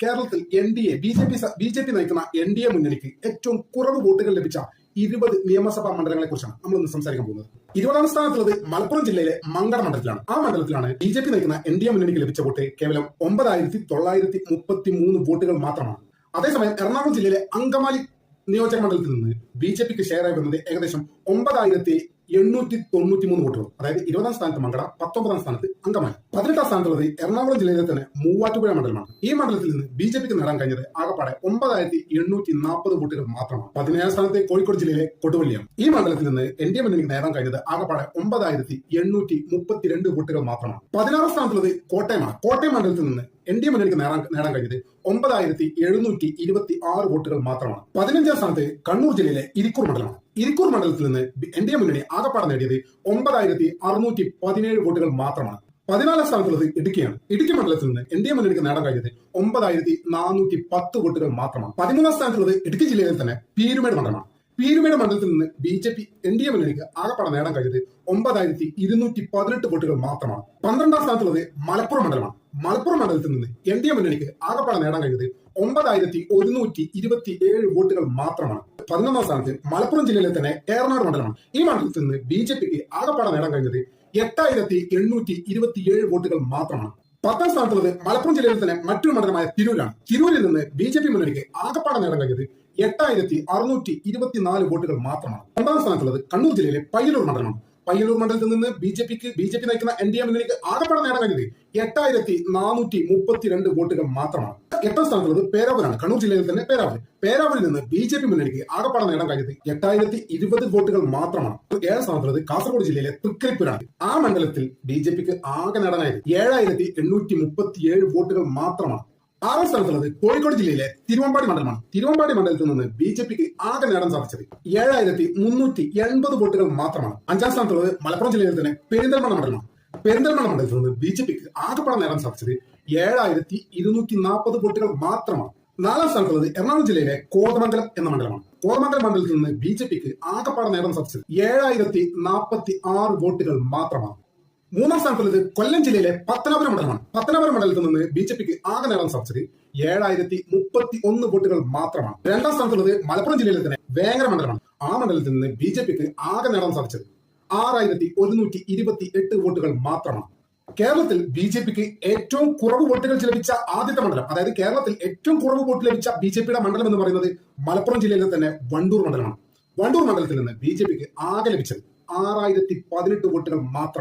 കേരളത്തിൽ B J P നയിക്കുന്ന NDA മുന്നണിക്ക് ഏറ്റവും കുറവ് വോട്ടുകൾ ലഭിച്ച 20 നിയമസഭാ മണ്ഡലങ്ങളെ കുറിച്ചാണ് നമ്മൾ ഇന്ന് സംസാരിക്കാൻ പോകുന്നത്. 20ാം സ്ഥാനത്തുള്ളത് മലപ്പുറം ജില്ലയിലെ മങ്കട മണ്ഡലത്തിലാണ്. ആ മണ്ഡലത്തിലാണ് ബി.ജെ.പി നയിക്കുന്ന എൻ.ഡി.എ മുന്നണിക്ക് ലഭിച്ച വോട്ട് കേവലം 9,933 വോട്ടുകൾ മാത്രമാണ്. അതേസമയം എറണാകുളം ജില്ലയിലെ അങ്കമാലി നിയോജക മണ്ഡലത്തിൽ നിന്ന് ബി.ജെ.പിക്ക് ഷെയറായി വരുന്നത് ഏകദേശം 9,893 വോട്ടുകൾ. അതായത് 20ാം സ്ഥാനത്ത് മങ്കട, 19ാം സ്ഥാനത്ത് അങ്കമാലി. 18ാം സ്ഥാനത്തുള്ളത് എറണാകുളം ജില്ലയിലെ തന്നെ മൂവാറ്റുപുഴ മണ്ഡലമാണ്. ഈ മണ്ഡലത്തിൽ നിന്ന് ബി.ജെ.പിക്ക് നേടാൻ കഴിഞ്ഞത് ആകപ്പാടെ 9,840 വോട്ടുകൾ മാത്രമാണ്. 17ാം സ്ഥാനത്ത് കോഴിക്കോട് ജില്ലയിലെ കൊടുവള്ളിയാണ്. ഈ മണ്ഡലത്തിൽ നിന്ന് എൻ.ഡി.എ മുന്നണിക്ക് നേടാൻ കഴിഞ്ഞത് ആകപ്പാടെ 9,832 വോട്ടുകൾ മാത്രമാണ്. 16ാം സ്ഥാനത്തുള്ളത് കോട്ടയമാണ്. കോട്ടയം മണ്ഡലത്തിൽ നിന്ന് എൻ.ഡി.എ മുന്നണിക്ക് നേടാൻ കഴിഞ്ഞത് 9,726 വോട്ടുകൾ മാത്രമാണ്. 15ാം സ്ഥാനത്ത് കണ്ണൂർ ജില്ലയിലെ ഇരിക്കൂർ മണ്ഡലമാണ്. ഇരിക്കൂർ മണ്ഡലത്തിൽ നിന്ന് എൻ.ഡി.എ മുന്നണി ആകപ്പാടെ നേടിയത് 9,617 വോട്ടുകൾ മാത്രമാണ്. 14ാം സ്ഥാനത്തുള്ളത് ഇടുക്കിയാണ്. ഇടുക്കി മണ്ഡലത്തിൽ നിന്ന് എൻ.ഡി.എ മുന്നണിക്ക് നേടാൻ കഴിഞ്ഞത് 9,410 വോട്ടുകൾ മാത്രമാണ്. 13ാം സ്ഥാനത്തുള്ളത് ഇടുക്കി ജില്ലയിൽ തന്നെ പീരുമേട് മണ്ഡലമാണ്. പീരുമേട് മണ്ഡലത്തിൽ നിന്ന് ബി.ജെ.പി എൻ.ഡി.എ മുന്നണിക്ക് ആകപ്പാടെ നേടാൻ കഴിഞ്ഞത് 9,218 വോട്ടുകൾ മാത്രമാണ്. 12ാം സ്ഥാനത്തുള്ളത് മലപ്പുറം മണ്ഡലമാണ്. മലപ്പുറം മണ്ഡലത്തിൽ നിന്ന് എൻ.ഡി.എ മുന്നണിക്ക് ആകപ്പാടെ നേടാൻ കഴിഞ്ഞത് 9,127 വോട്ടുകൾ മാത്രമാണ്. 11ാം സ്ഥാനത്ത് മലപ്പുറം ജില്ലയിലെ തന്നെ ഏറനാട് മണ്ഡലമാണ്. ഈ മണ്ഡലത്തിൽ നിന്ന് ബി.ജെ.പിക്ക് ആകപ്പാടെ നേടാൻ കഴിഞ്ഞത് 8,827 വോട്ടുകൾ മാത്രമാണ്. 10ാം സ്ഥാനത്തുള്ളത് മലപ്പുറം ജില്ലയിൽ തന്നെ മറ്റൊരു മണ്ഡലമായ തിരൂരാണ്. തിരൂരിൽ നിന്ന് ബി.ജെ.പി മുന്നണിക്ക് ആകപ്പാടെ നേടാൻ കഴിഞ്ഞത് 8,624 വോട്ടുകൾ മാത്രമാണ്. 2ാം സ്ഥാനത്തുള്ളത് കണ്ണൂർ ജില്ലയിലെ പയ്യന്നൂർ മണ്ഡലമാണ്. പയ്യന്നൂർ മണ്ഡലത്തിൽ നിന്ന് ബി.ജെ.പി നയിക്കുന്ന എൻ.ഡി.എ മുന്നണിക്ക് ആകപ്പാടെ നേടാൻ കഴിഞ്ഞത് 8,432 വോട്ടുകൾ മാത്രമാണ്. 8ാം സ്ഥാനത്തുള്ളത് പേരാവൂരാണ്. കണ്ണൂർ ജില്ലയിൽ തന്നെ പേരാവൂരിൽ നിന്ന് ബി.ജെ.പി മുന്നണിക്ക് ആകപ്പാടെ നേടാൻ കഴിഞ്ഞത് 8,020 വോട്ടുകൾ മാത്രമാണ്. 7ാം സ്ഥാനത്തുള്ളത് കാസർഗോഡ് ജില്ലയിലെ തൃക്കരിപ്പൂരാണ്. ആ മണ്ഡലത്തിൽ ബി.ജെ.പിക്ക് ആകെ നേടാനായത് 7,837 വോട്ടുകൾ മാത്രമാണ്. 6ാം സ്ഥാനത്തുള്ളത് കോഴിക്കോട് ജില്ലയിലെ തിരുവമ്പാടി മണ്ഡലമാണ്. തിരുവമ്പാടി മണ്ഡലത്തിൽ നിന്ന് ബി.ജെ.പിക്ക് ആകെ നേടാൻ സാധിച്ചത് 7,380 വോട്ടുകൾ മാത്രമാണ്. 5ാം സ്ഥാനത്തുള്ളത് മലപ്പുറം ജില്ലയിൽ തന്നെ പെരിന്തൽമണ്ണ മണ്ഡലമാണ്. പെരിന്തൽമണ്ണ മണ്ഡലത്തിൽ നിന്ന് ബി.ജെ.പിക്ക് ആകെപ്പാടെ നേടാൻ സാധിച്ചത് 7,240 വോട്ടുകൾ മാത്രമാണ്. 4ാം സ്ഥാനത്തുള്ളത് എറണാകുളം ജില്ലയിലെ കോതമംഗലം എന്ന മണ്ഡലമാണ്. കോതമംഗലം മണ്ഡലത്തിൽ നിന്ന് ബി.ജെ.പിക്ക് ആകെപ്പാടെ നേടാൻ സാധിച്ചത് 7,046 വോട്ടുകൾ മാത്രമാണ്. 3ാം സ്ഥാനത്തുള്ളത് കൊല്ലം ജില്ലയിലെ പത്തനാപുരം മണ്ഡലമാണ്. പത്തനാപുരം മണ്ഡലത്തിൽ നിന്ന് ബി.ജെ.പിക്ക് ആകെ നേടാൻ സാധിച്ചത് 7,031 വോട്ടുകൾ മാത്രമാണ്. 2ാം സ്ഥാനത്തുള്ളത് മലപ്പുറം ജില്ലയിലെ തന്നെ വേങ്ങര മണ്ഡലമാണ്. ആ മണ്ഡലത്തിൽ നിന്ന് ബി.ജെ.പിക്ക് ആകെ നേടാൻ സാധിച്ചത് 6,128 വോട്ടുകൾ മാത്രമാണ്. കേരളത്തിൽ ബി.ജെ.പിക്ക് ഏറ്റവും കുറവ് വോട്ടുകൾ ലഭിച്ച ആദ്യത്തെ മണ്ഡലം, അതായത് കേരളത്തിൽ ഏറ്റവും കുറവ് വോട്ട് ലഭിച്ച ബി.ജെ.പിയുടെ മണ്ഡലം എന്ന് പറയുന്നത് മലപ്പുറം ജില്ലയിലെ തന്നെ വണ്ടൂർ മണ്ഡലമാണ്. വണ്ടൂർ മണ്ഡലത്തിൽ നിന്ന് ബി.ജെ.പിക്ക് ആകെ ലഭിച്ചത് 6,018 വോട്ടുകൾ മാത്രമാണ്.